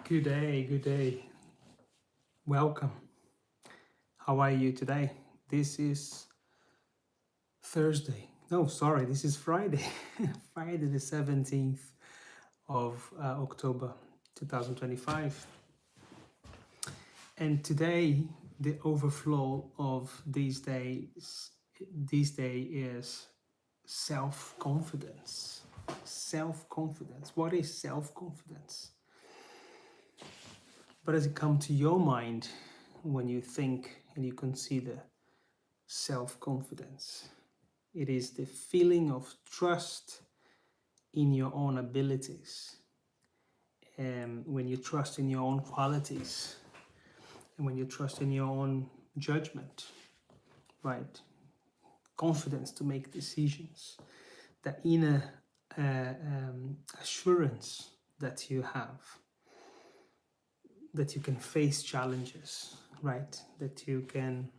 Good day, good day. Welcome. How are you today? This is Thursday. No, sorry, this is Friday. Friday the 17th of October 2025. And today, the overflow of these day is self-confidence. Self-confidence. What is self-confidence? What does it come to your mind when you think and you consider self-confidence? It is the feeling of trust in your own abilities, and when you trust in your own qualities, and when you trust in your own judgment, right? Confidence to make decisions, the inner assurance that you have, that you can face challenges, right? That you can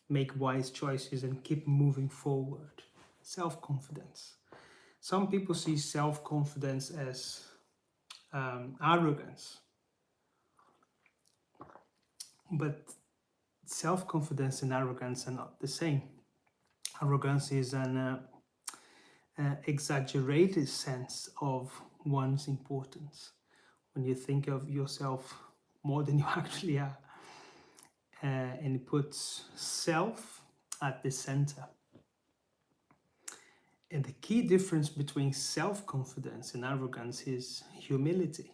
make wise choices and keep moving forward. Self-confidence. Some people see self-confidence as arrogance, but self-confidence and arrogance are not the same. Arrogance is an exaggerated sense of one's importance, when you think of yourself more than you actually are, and it puts self at the center. And the key difference between self-confidence and arrogance is humility,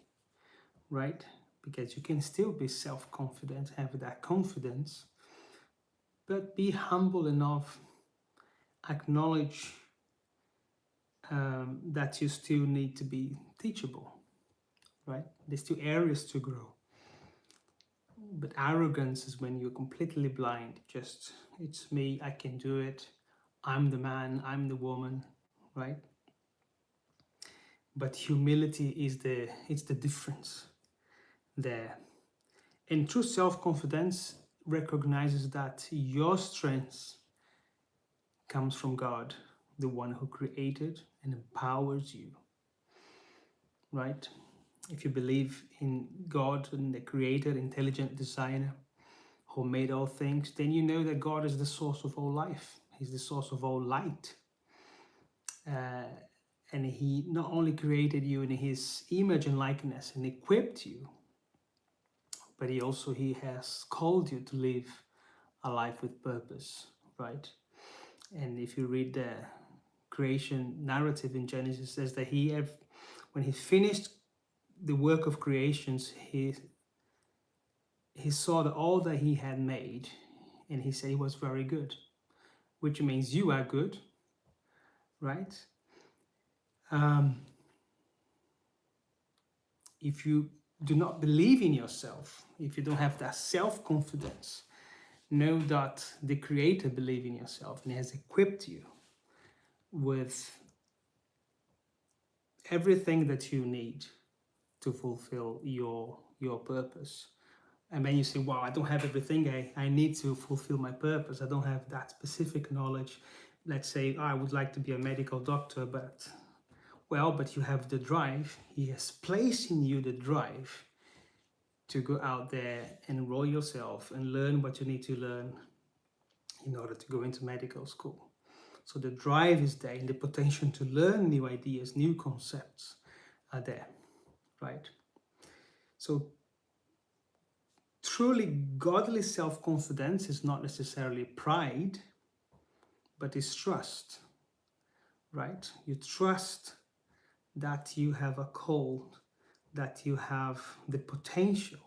right? Because you can still be self-confident, have that confidence, but be humble enough, acknowledge that you still need to be teachable, right? There's still areas to grow. But arrogance is when you're completely blind. Just, it's me, I can do it. I'm the man, I'm the woman, right? But humility is the difference there. And true self-confidence recognizes that your strength comes from God, the one who created and empowers you, right? If you believe in God and the creator, intelligent designer who made all things, then you know that God is the source of all life. He's the source of all light. And he not only created you in his image and likeness and equipped you, but he has called you to live a life with purpose, right? And if you read the creation narrative in Genesis, it says that when he finished the work of creations, he saw that all that he had made, and he said it was very good, which means you are good, right? If you do not believe in yourself, if you don't have that self-confidence, know that the Creator believes in yourself and has equipped you with everything that you need to fulfill your purpose. And then you say, wow, I don't have everything I need to fulfill my purpose. I don't have that specific knowledge. Let's say, I would like to be a medical doctor, but you have the drive. He has placed in you the drive to go out there and enroll yourself and learn what you need to learn in order to go into medical school. So the drive is there, and the potential to learn new ideas, new concepts are there, right? So truly godly self-confidence is not necessarily pride, but is trust, right? You trust that you have a call, that you have the potential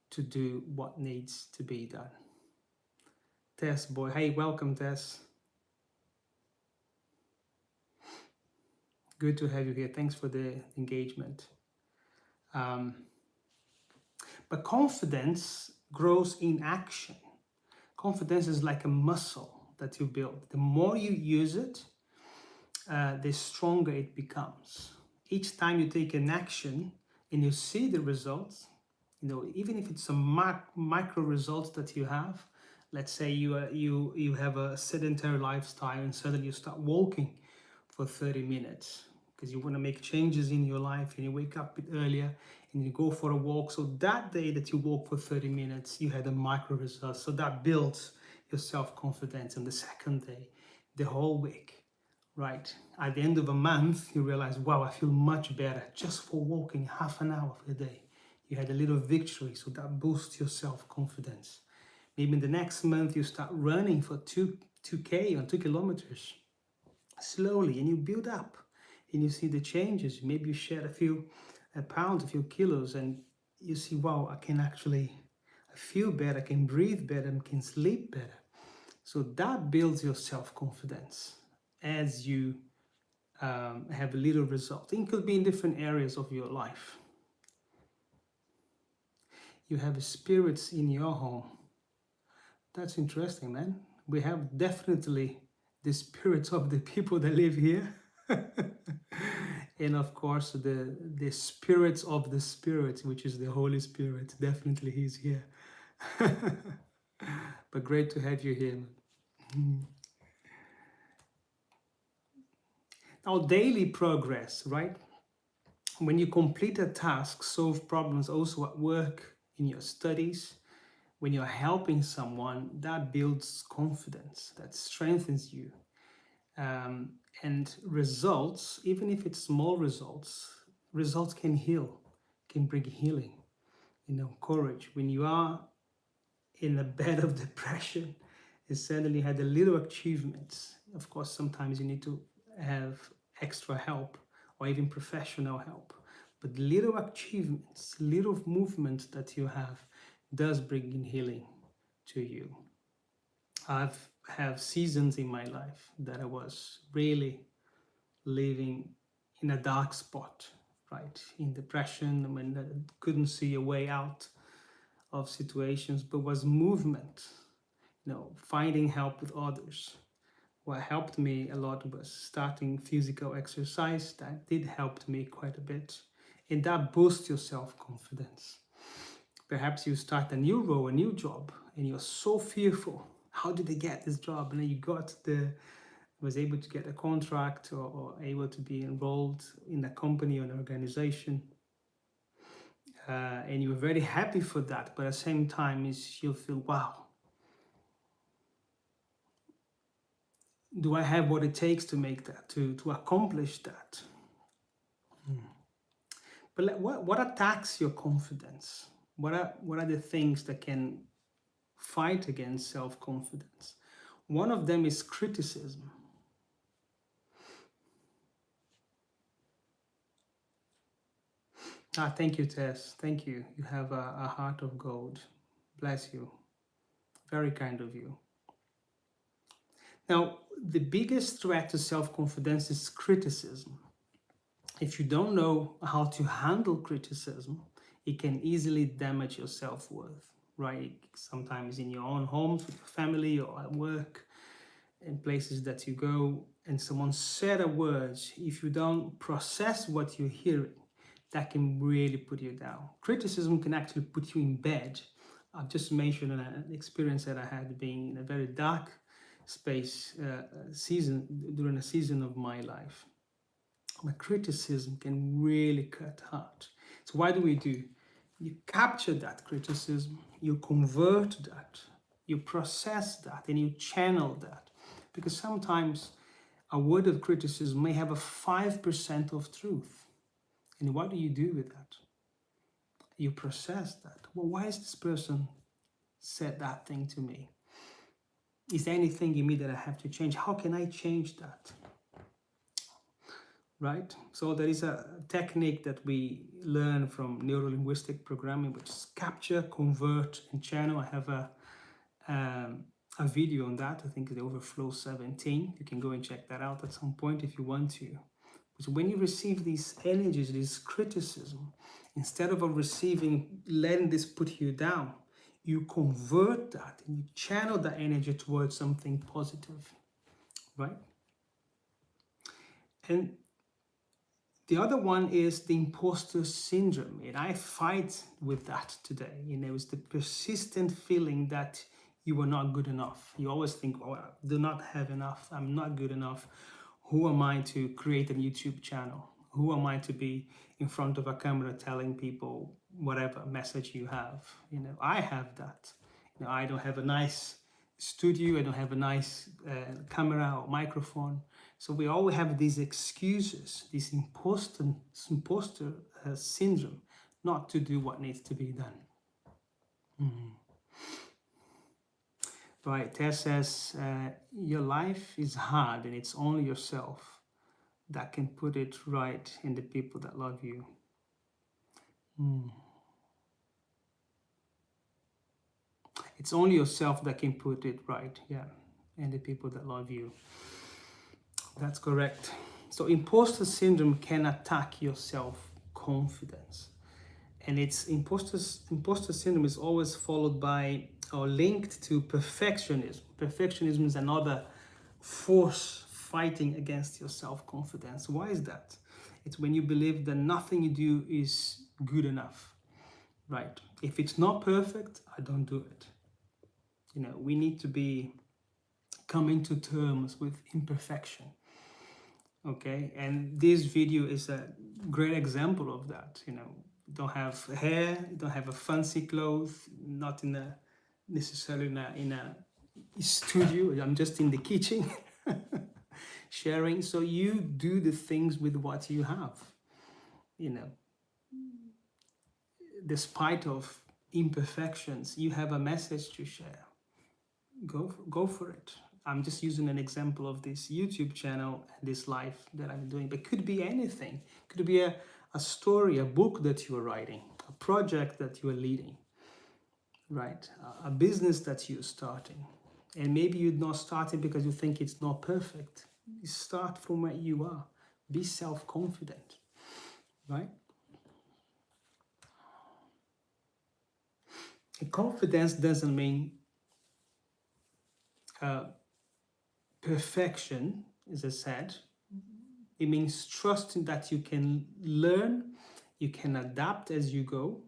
to do what needs to be done. Tess, boy, hey, welcome, Tess. Good to have you here. Thanks for the engagement. But confidence grows in action. Confidence is like a muscle that you build. The more you use it, the stronger it becomes. Each time you take an action and you see the results, even if it's a micro results that you have, let's say you have a sedentary lifestyle and suddenly you start walking for 30 minutes. because you want to make changes in your life and you wake up a bit earlier and you go for a walk. So that day that you walk for 30 minutes, you had a micro result. So that builds your self-confidence. And the second day, the whole week, right? At the end of a month, you realize, wow, I feel much better just for walking half an hour a day. You had a little victory, so that boosts your self-confidence. Maybe in the next month, you start running for 2K or 2 kilometers slowly, and you build up and you see the changes. Maybe you shed a few pounds, a few kilos, and you see, wow, I feel better, I can breathe better, I can sleep better. So that builds your self-confidence as you have a little result. It could be in different areas of your life. You have spirits in your home. That's interesting, man. We have definitely the spirits of the people that live here. And of course, the spirits of the Spirit, which is the Holy Spirit. Definitely he's here. But great to have you here. Now, daily progress, right? When you complete a task, solve problems also at work, in your studies, when you're helping someone, that builds confidence, that strengthens you. And results, even if it's small results can heal, can bring healing, courage. When you are in a bed of depression, you suddenly had a little achievements. Of course, sometimes you need to have extra help or even professional help. But little achievements, little movements that you does bring in healing to you. I've have seasons in my life that I was really living in a dark spot, right? In depression, when I couldn't see a way out of situations, but was movement, finding help with others. What helped me a lot was starting physical exercise. That did help me quite a bit. And that boosts your self-confidence. Perhaps you start a new role, a new job, and you're so fearful. How did I get this job? And then you was able to get a contract or able to be enrolled in a company or an organization. And you're very happy for that, but at the same time, you'll feel, wow, do I have what it takes to make that, to accomplish that? But what attacks your confidence? What are the things that can fight against self-confidence? One of them is criticism. Thank you, Tess. Thank you. You have a heart of gold. Bless you. Very kind of you. Now, the biggest threat to self-confidence is criticism. If you don't know how to handle criticism, it can easily damage your self-worth, right? Sometimes in your own homes, with your family, or at work, in places that you go, and someone said a word, if you don't process what you're hearing, that can really put you down. Criticism can actually put you in bed. I've just mentioned an experience that I had being in a very dark space during a season of my life. But criticism can really cut hard. So what do? You capture that criticism, you convert that, you process that, and you channel that. Because sometimes a word of criticism may have a 5% of truth. And what do you do with that? You process that. Well, why has this person said that thing to me? Is there anything in me that I have to change? How can I change that? Right? So there is a technique that we learn from neuro-linguistic programming, which is capture, convert, and channel. I have a video on that. I think the Overflow 17. You can go and check that out at some point if you want to. So when you receive these energies, this criticism, instead of letting this put you down, you convert that and you channel that energy towards something positive, right? And the other one is the imposter syndrome, and I fight with that today. It's the persistent feeling that you are not good enough. You always think, oh, I do not have enough, I'm not good enough. Who am I to create a YouTube channel? Who am I to be in front of a camera telling people whatever message you have? I have that. I don't have a nice studio. I don't have a nice camera or microphone. So we all have these excuses, this imposter syndrome, not to do what needs to be done. Right, Tess says, your life is hard and it's only yourself that can put it right in the people that love you. It's only yourself that can put it right, yeah, and the people that love you. That's correct. So imposter syndrome can attack your self-confidence. And it's imposter syndrome is always followed by or linked to perfectionism. Perfectionism is another force fighting against your self-confidence. Why is that? It's when you believe that nothing you do is good enough, right? If it's not perfect, I don't do it. We need to be coming to terms with imperfection. Okay, and this video is a great example of that. You don't have hair, you don't have a fancy clothes, not necessarily in a studio. I'm just in the kitchen sharing. So you do the things with what you have. Despite of imperfections, you have a message to share. Go for it. I'm just using an example of this YouTube channel and this life that I'm doing, but it could be anything. It could be a story, a book that you are writing, a project that you are leading, right? A business that you're starting. And maybe you're not starting because you think it's not perfect. You start from where you are. Be self-confident, right? And confidence doesn't mean perfection, as I said. It means trusting that you can learn, you can adapt as you go,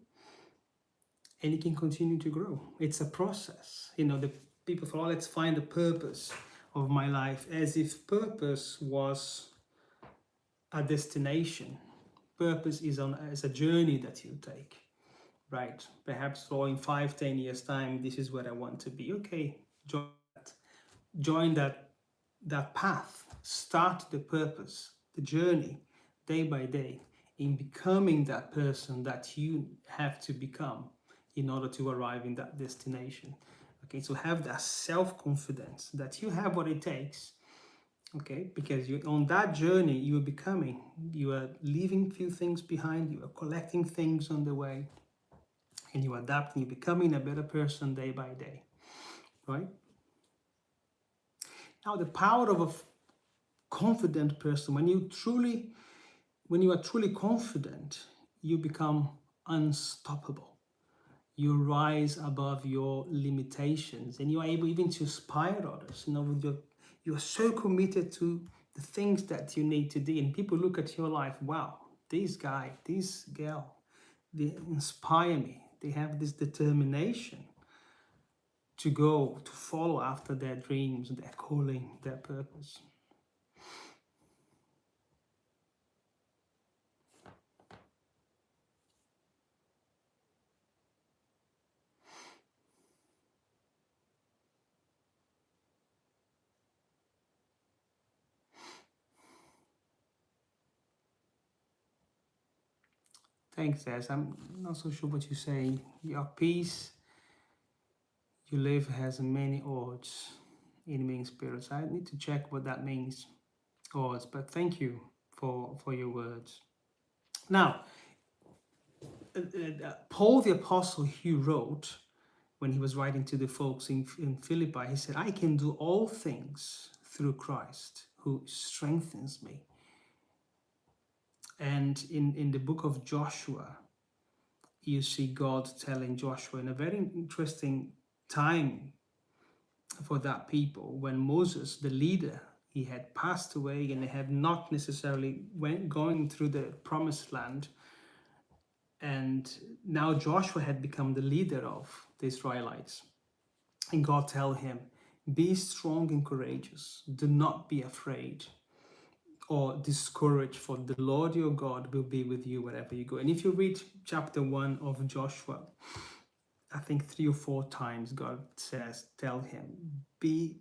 and you can continue to grow. It's a process. The people thought, let's find the purpose of my life, as if purpose was a destination. Purpose is a journey that you take, right? Perhaps in 5-10 years time, this is where I want to be. Okay, join that path. Start the purpose, the journey, day by day, in becoming that person that you have to become in order to arrive in that destination. Okay, so have that self-confidence that you have what it takes. Okay, because on that journey you are becoming, you are leaving few things behind, you are collecting things on the way, and you are adapting, you're becoming a better person day by day, right? Now, the power of a confident person, when you are truly confident, you become unstoppable. You rise above your limitations, and you are able even to inspire others. You are so committed to the things that you need to do, and people look at your life, wow, this guy, this girl, they inspire me. They have this determination to follow after their dreams, their calling, their purpose. Thanks, Des. I'm not so sure what you're saying. Your peace you live has many odds, enemy spirits. I need to check what that means, odds, but thank you for your words. Now, Paul the Apostle, he wrote, when he was writing to the folks in Philippi, he said, I can do all things through Christ who strengthens me. And in the book of Joshua, you see God telling Joshua in a very interesting time for that people, when Moses, the leader, he had passed away and they had not necessarily going through the promised land. And now Joshua had become the leader of the Israelites. And God tell him, be strong and courageous. Do not be afraid. or discouraged, for the Lord your God will be with you wherever you go. And if you read chapter 1 of Joshua, I think 3 or 4 times God says, tell him, be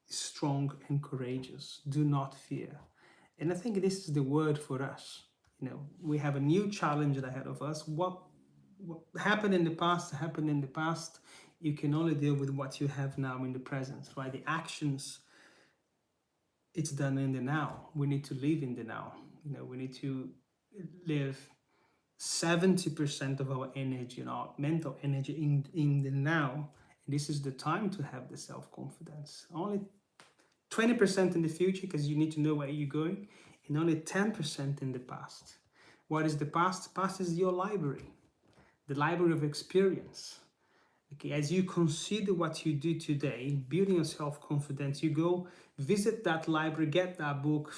strong and courageous, do not fear. And I think this is the word for us. We have a new challenge ahead of us. What happened in the past happened in the past. You can only deal with what you have now in the present, right? The actions, it's done in the now. We need to live in the now. We need to live 70% of our energy and our mental energy in the now. And this is the time to have the self-confidence. Only 20% in the future, because you need to know where you're going, and only 10% in the past. What is the past? The past is your library, the library of experience. Okay, as you consider what you do today, building your self-confidence, you go visit that library, get that book,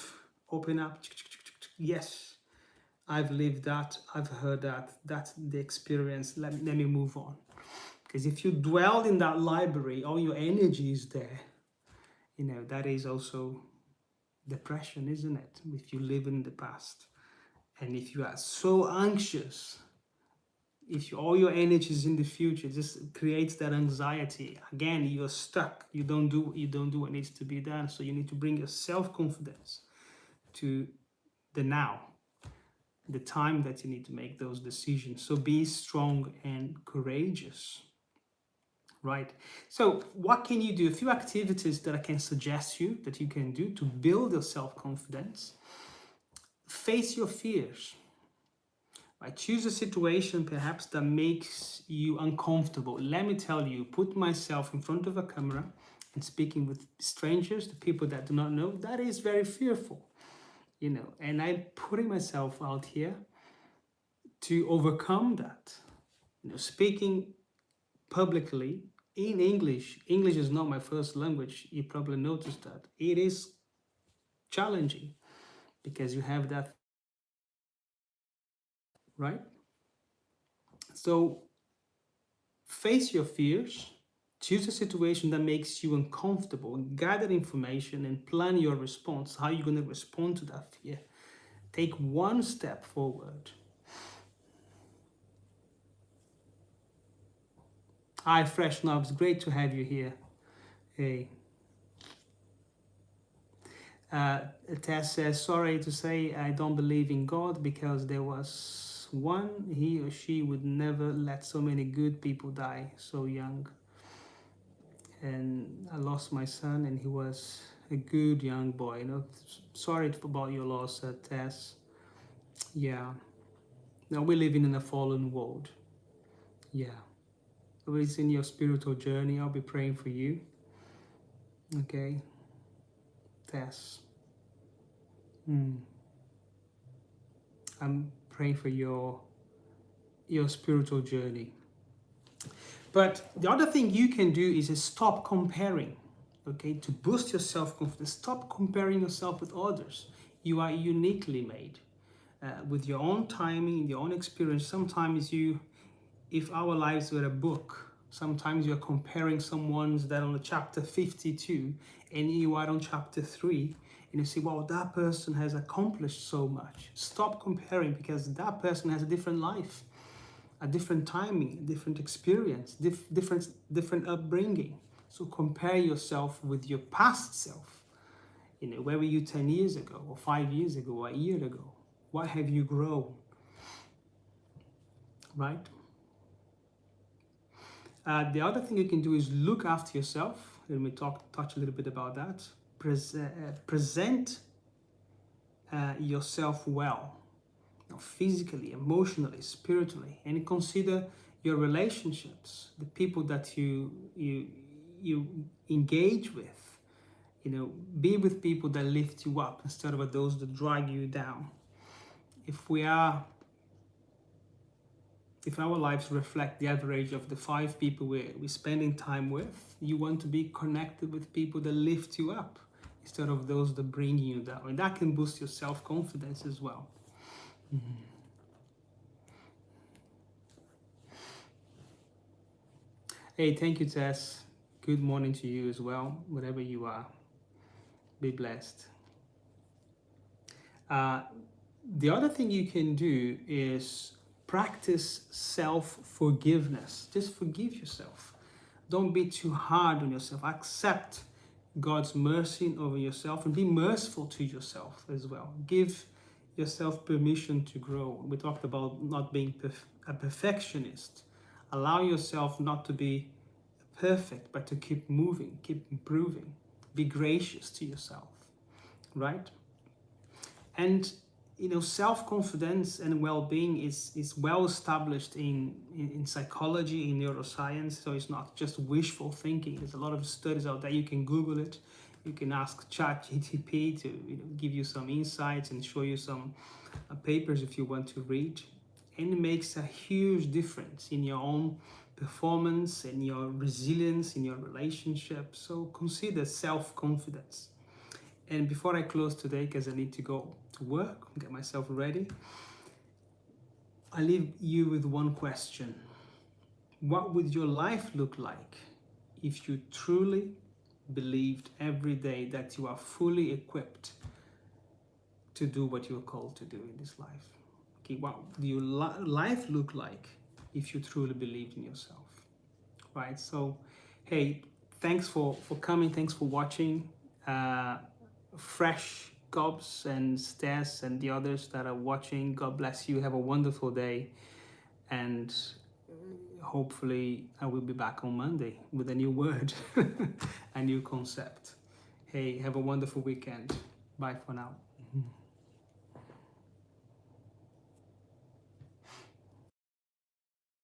open up. Yes, I've lived that, I've heard that, that's the experience, let me move on. Because if you dwell in that library, all your energy is there. That is also depression, isn't it? If you live in the past. And if you are so anxious, if all your energy is in the future, it just creates that anxiety. Again, you're stuck. You don't do what needs to be done. So you need to bring your self-confidence to the now, the time that you need to make those decisions. So be strong and courageous. Right. So what can you do? A few activities that I can suggest you that you can do to build your self-confidence. Face your fears. Right? Choose a situation perhaps that makes you uncomfortable. Let me tell you, put myself in front of a camera and speaking with strangers, the people that do not know, that is very fearful. And I'm putting myself out here to overcome that. Speaking publicly in English. English is not my first language. You probably noticed that. It is challenging because you have that, right? So face your fears, choose a situation that makes you uncomfortable, gather information and plan your response. How are you going to respond to that fear? Take one step forward. Hi, Fresh Knobs, great to have you here. Hey. Tess says, sorry to say I don't believe in God because there was one, he or she would never let so many good people die so young. And I lost my son and he was a good young boy. Sorry about your loss, Tess. Yeah. Now we're living in a fallen world. Yeah. If it's in your spiritual journey, I'll be praying for you. Okay. Tess. I'm praying for your spiritual journey. But the other thing you can do is stop comparing, okay? To boost your self-confidence, stop comparing yourself with others. You are uniquely made with your own timing, your own experience. Sometimes if our lives were a book, sometimes you're comparing someone's that on chapter 52 and you are on chapter 3 and you say, wow, that person has accomplished so much. Stop comparing because that person has a different life, a different timing, a different experience, different upbringing. So compare yourself with your past self. Where were you 10 years ago or 5 years ago or a year ago? What have you grown? Right? The other thing you can do is look after yourself. Let me touch a little bit about that. Present yourself well, physically, emotionally, spiritually, and consider your relationships, the people that you engage with. Be with people that lift you up instead of those that drag you down. If our lives reflect the average of the 5 people we're spending time with, you want to be connected with people that lift you up instead of those that bring you down. And that can boost your self-confidence as well. Hey, thank you, Tess. Good morning to you as well, wherever you are. Be blessed. Uh, the other thing you can do is practice self-forgiveness. Just forgive yourself. Don't be too hard on yourself. Accept God's mercy over yourself and be merciful to yourself as well. Give yourself permission to grow. We talked about not being a perfectionist. Allow yourself not to be perfect, but to keep moving, keep improving. Be gracious to yourself, right? And self-confidence and well-being is well established in psychology, in neuroscience. So it's not just wishful thinking. There's a lot of studies out there. You can Google it. You can ask ChatGPT to give you some insights and show you some papers if you want to read. And it makes a huge difference in your own performance, in your resilience, in your relationship. So consider self-confidence. And before I close today, because I need to go to work, get myself ready, I leave you with one question. What would your life look like if you truly believed every day that you are fully equipped to do what you're called to do in this life? Okay, what would your life look like if you truly believed in yourself? Right? So, hey, thanks for coming. Thanks for watching. Fresh Gobs and Stas and the others that are watching, God bless you. Have a wonderful day, and hopefully I will be back on Monday with a new word, a new concept. Hey, have a wonderful weekend. Bye for now.